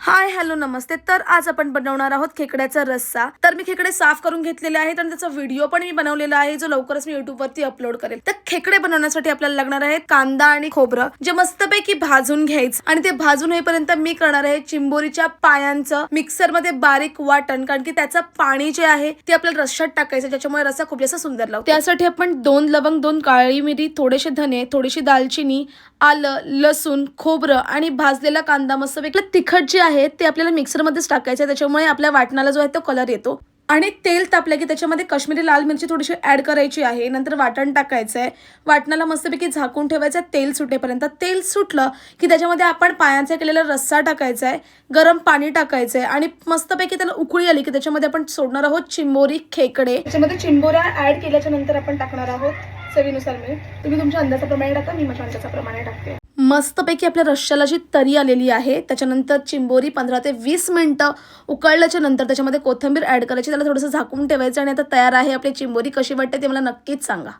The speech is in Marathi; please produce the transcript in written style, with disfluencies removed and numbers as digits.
हाय हॅलो नमस्ते. तर आज आपण बनवणार आहोत खेकड्याचा रस्सा. तर मी खेकडे साफ करून घेतलेले आहेत आणि त्याचा व्हिडिओ पण मी बनवलेला आहे जो लवकरच मी YouTube वरती अपलोड करेल. तर खेकडे बनवण्यासाठी आपल्याला लागणार आहे कांदा आणि खोबरं जे मस्तपैकी भाजून घ्यायचं आणि ते भाजून होईपर्यंत मी करणार आहे चिंबोरीच्या पायांचं मिक्सर मध्ये बारीक वाटण, कारण की त्याचं पाणी जे आहे ते आपल्याला रश्श्यात टाकायचं ज्याच्यामुळे रस्सा खूप जास्त सुंदर लागतो. त्यासाठी आपण 2 लवंग, 2 काळी मिरी, थोडेसे धने, थोडीशी दालचिनी, आलं, लसूण, खोबरं आणि भाजलेला कांदा मस्तपैकी तिखट जे आहे ते आपल्याला मिक्सर मध्येच टाकायचं आहे, त्याच्यामुळे आपल्या वाटणाला जो आहे तो कलर येतो. आणि तेल तापलं की त्याच्यामध्ये काश्मीरी लाल मिरची थोडीशी ऍड करायची आहे. नंतर वाटण टाकायचं आहे. वाटणाला मस्तपैकी झाकून ठेवायचं आहे तेल सुटेपर्यंत. तेल सुटलं की त्याच्यामध्ये आपण पायांचा केलेला रस्सा टाकायचा आहे, गरम पाणी टाकायचं आहे आणि मस्तपैकी त्याला उकळी आली की त्याच्यामध्ये आपण सोडणार आहोत चिंबोरी खेकडे. त्याच्यामध्ये चिंबोऱ्या ऍड केल्याच्या नंतर आपण टाकणार आहोत चवीनुसार मीठ. तुम्ही तुमच्या अंदाजाप्रमाणे टाका, मी माझ्या अंदाजाप्रमाणे टाकते. मस्तपैकी आपल्या रश्श्याला जी तरी आलेली आहे त्याच्यानंतर चिंबोरी 15 ते 20 मिनिटं उकळल्याच्या नंतर त्याच्यामध्ये कोथिंबीर ऍड करायची, त्याला थोडंसं झाकून ठेवायचं आणि आता तयार आहे आपली चिंबोरी. कशी वाटते ते मला नक्कीच सांगा.